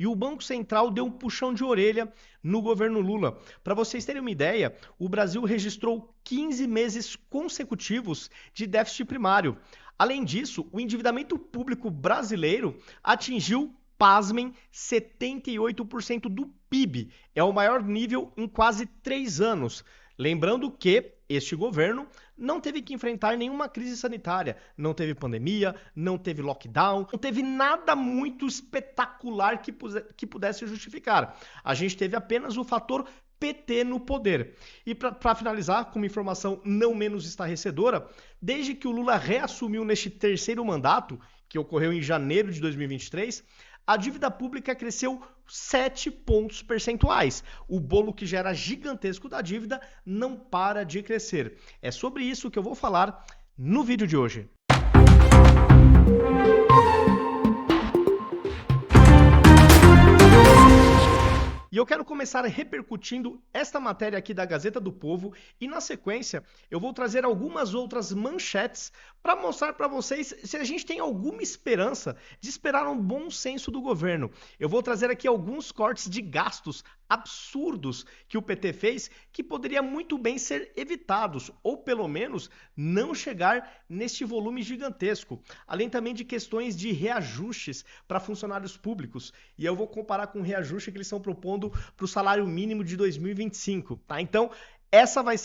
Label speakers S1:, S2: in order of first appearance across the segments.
S1: e o Banco Central deu um puxão de orelha no governo Lula. Para vocês terem uma ideia, o Brasil registrou 15 meses consecutivos de déficit primário. Além disso, o endividamento público brasileiro atingiu, pasmem, 78% do PIB. É o maior nível em quase 3 anos. Lembrando que este governo não teve que enfrentar nenhuma crise sanitária, não teve pandemia, não teve lockdown, não teve nada muito espetacular que pudesse justificar. A gente teve apenas o fator PT no poder. E para finalizar, com uma informação não menos estarrecedora, desde que o Lula reassumiu neste terceiro mandato, que ocorreu em janeiro de 2023, a dívida pública cresceu 7 pontos percentuais. O bolo que já era gigantesco da dívida não para de crescer. É sobre isso que eu vou falar no vídeo de hoje. E eu quero começar repercutindo esta matéria aqui da Gazeta do Povo e, na sequência, eu vou trazer algumas outras manchetes para mostrar para vocês se a gente tem alguma esperança de esperar um bom senso do governo. Eu vou trazer aqui alguns cortes de gastos absurdos que o PT fez que poderia muito bem ser evitados ou, pelo menos, não chegar neste volume gigantesco. Além também de questões de reajustes para funcionários públicos. E eu vou comparar com o reajuste que eles estão propondo para o salário mínimo de 2025, tá? Então, esse vai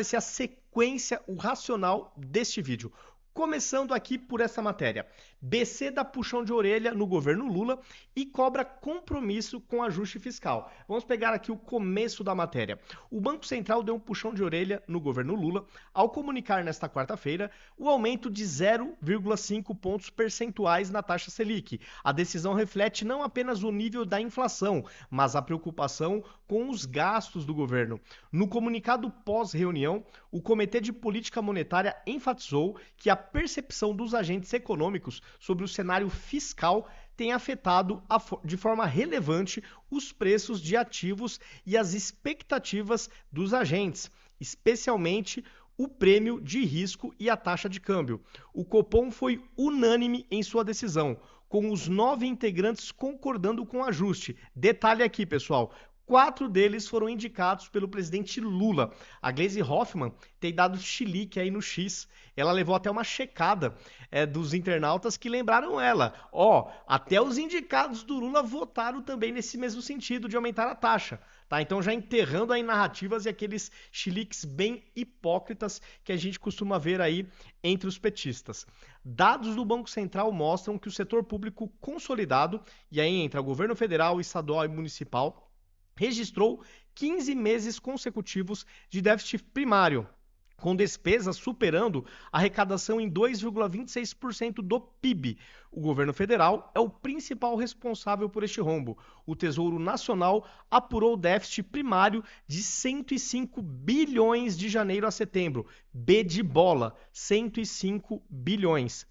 S1: ser a sequência, o racional deste vídeo. Começando aqui por essa matéria. BC dá puxão de orelha no governo Lula e cobra compromisso com ajuste fiscal. Vamos pegar aqui o começo da matéria. O Banco Central deu um puxão de orelha no governo Lula ao comunicar nesta quarta-feira o aumento de 0,5 pontos percentuais na taxa Selic. A decisão reflete não apenas o nível da inflação, mas a preocupação com os gastos do governo. No comunicado pós-reunião, o Comitê de Política Monetária enfatizou que a percepção dos agentes econômicos sobre o cenário fiscal tem afetado de forma relevante os preços de ativos e as expectativas dos agentes, especialmente o prêmio de risco e a taxa de câmbio. O Copom foi unânime em sua decisão, com os 9 integrantes concordando com o ajuste. Detalhe aqui, pessoal. 4 deles foram indicados pelo presidente Lula. A Gleisi Hoffmann tem dado chilique aí no X. Ela levou até uma checada dos internautas que lembraram ela. Até os indicados do Lula votaram também nesse mesmo sentido de aumentar a taxa. Tá? Então já enterrando aí narrativas e aqueles chiliques bem hipócritas que a gente costuma ver aí entre os petistas. Dados do Banco Central mostram que o setor público consolidado, e aí entra o governo federal, estadual e municipal, registrou 15 meses consecutivos de déficit primário, com despesas superando a arrecadação em 2,26% do PIB. O governo federal é o principal responsável por este rombo. O Tesouro Nacional apurou o déficit primário de 105 bilhões de janeiro a setembro. B de bola, 105 bilhões.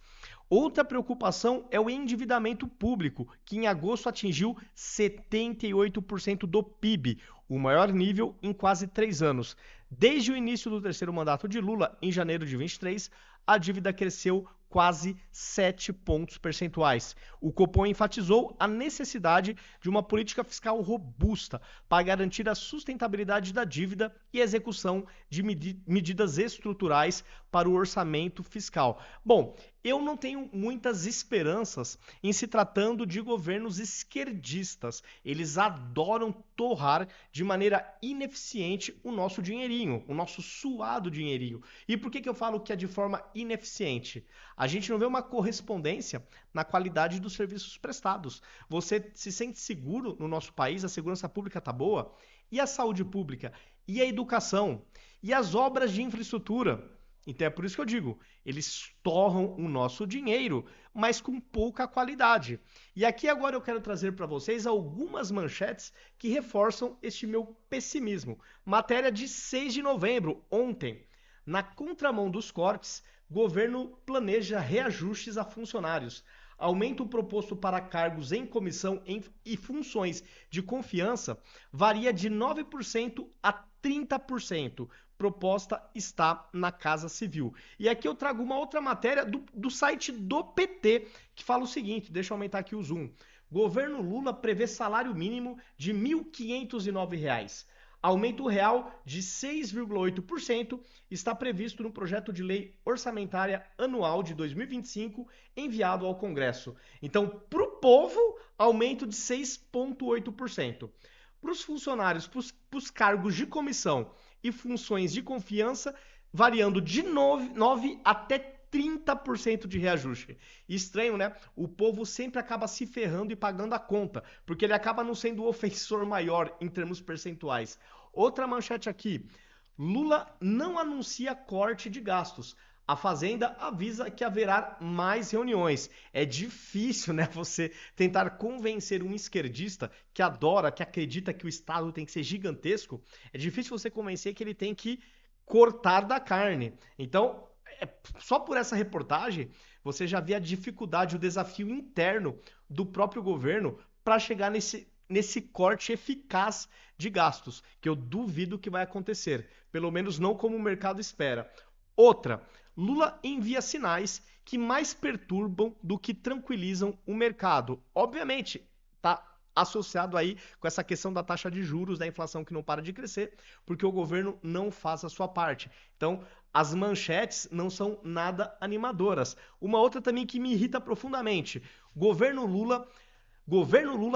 S1: Outra preocupação é o endividamento público, que em agosto atingiu 78% do PIB, o maior nível em quase 3 anos. Desde o início do terceiro mandato de Lula, em janeiro de 2023, a dívida cresceu quase 7 pontos percentuais. O Copom enfatizou a necessidade de uma política fiscal robusta para garantir a sustentabilidade da dívida e a execução de medidas estruturais para o orçamento fiscal. Bom, eu não tenho muitas esperanças em se tratando de governos esquerdistas. Eles adoram torrar de maneira ineficiente o nosso dinheirinho, o nosso suado dinheirinho. E por que eu falo que é de forma ineficiente? A gente não vê uma correspondência na qualidade dos serviços prestados. Você se sente seguro no nosso país? A segurança pública está boa? E a saúde pública? E a educação? E as obras de infraestrutura? Então é por isso que eu digo, eles torram o nosso dinheiro, mas com pouca qualidade. E aqui agora eu quero trazer para vocês algumas manchetes que reforçam este meu pessimismo. Matéria de 6 de novembro, ontem. Na contramão dos cortes, governo planeja reajustes a funcionários. Aumento proposto para cargos em comissão e funções de confiança varia de 9% a 30%. Proposta está na Casa Civil. E aqui eu trago uma outra matéria do site do PT, que fala o seguinte, deixa eu aumentar aqui o zoom. Governo Lula prevê salário mínimo de R$ 1.509. Aumento real de 6,8% está previsto no projeto de lei orçamentária anual de 2025 enviado ao Congresso. Então, para o povo, aumento de 6,8%. Para os funcionários, para os cargos de comissão e funções de confiança, variando de 9 até 30% de reajuste. Estranho, né? O povo sempre acaba se ferrando e pagando a conta, porque ele acaba não sendo o ofensor maior em termos percentuais. Outra manchete aqui. Lula não anuncia corte de gastos. A Fazenda avisa que haverá mais reuniões. É difícil, né, você tentar convencer um esquerdista que adora, que acredita que o Estado tem que ser gigantesco. É difícil você convencer que ele tem que cortar da carne. Então, só por essa reportagem, você já vê a dificuldade, o desafio interno do próprio governo para chegar nesse corte eficaz de gastos, que eu duvido que vai acontecer, pelo menos não como o mercado espera. Outra, Lula envia sinais que mais perturbam do que tranquilizam o mercado. Obviamente, tá associado aí com essa questão da taxa de juros, da inflação que não para de crescer, porque o governo não faz a sua parte. Então, as manchetes não são nada animadoras. Uma outra também que me irrita profundamente. Governo Lula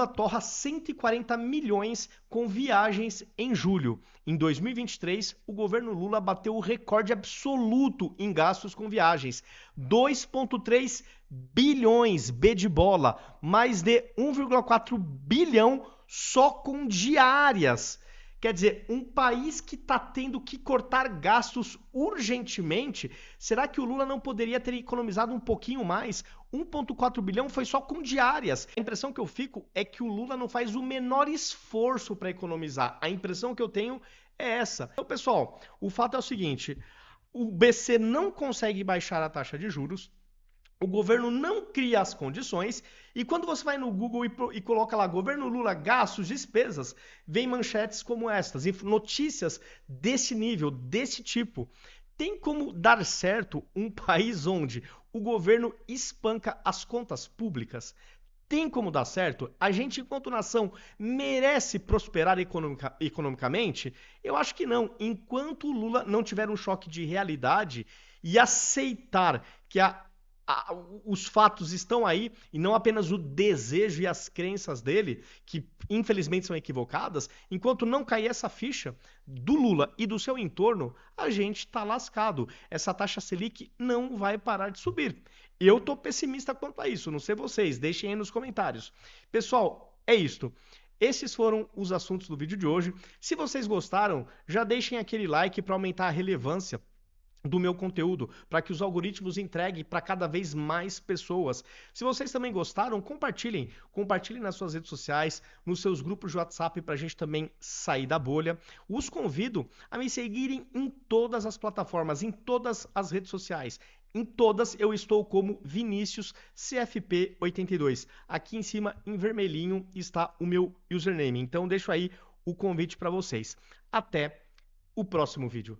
S1: torra 140 milhões com viagens em julho. Em 2023, o governo Lula bateu o recorde absoluto em gastos com viagens. 2,3 bilhões, B de bola, mais de 1,4 bilhão só com diárias. Quer dizer, um país que está tendo que cortar gastos urgentemente, será que o Lula não poderia ter economizado um pouquinho mais? 1,4 bilhão foi só com diárias. A impressão que eu fico é que o Lula não faz o menor esforço para economizar. A impressão que eu tenho é essa. Então, pessoal, o fato é o seguinte, o BC não consegue baixar a taxa de juros, o governo não cria as condições e quando você vai no Google e coloca lá governo Lula, gastos, despesas, vem manchetes como estas, notícias desse nível, desse tipo. Tem como dar certo um país onde o governo espanca as contas públicas? Tem como dar certo? A gente, enquanto nação, merece prosperar economicamente? Eu acho que não. Enquanto o Lula não tiver um choque de realidade e aceitar que os fatos estão aí e não apenas o desejo e as crenças dele, que infelizmente são equivocadas, enquanto não cair essa ficha do Lula e do seu entorno, a gente está lascado. Essa taxa Selic não vai parar de subir. Eu tô pessimista quanto a isso, não sei vocês, deixem aí nos comentários. Pessoal, é isto. Esses foram os assuntos do vídeo de hoje. Se vocês gostaram, já deixem aquele like para aumentar a relevância do meu conteúdo, para que os algoritmos entreguem para cada vez mais pessoas. Se vocês também gostaram, compartilhem nas suas redes sociais, nos seus grupos de WhatsApp, para a gente também sair da bolha. Os convido a me seguirem em todas as plataformas, em todas as redes sociais. Em todas eu estou como Vinícius CFP82. Aqui em cima, em vermelhinho, está o meu username. Então deixo aí o convite para vocês. Até o próximo vídeo.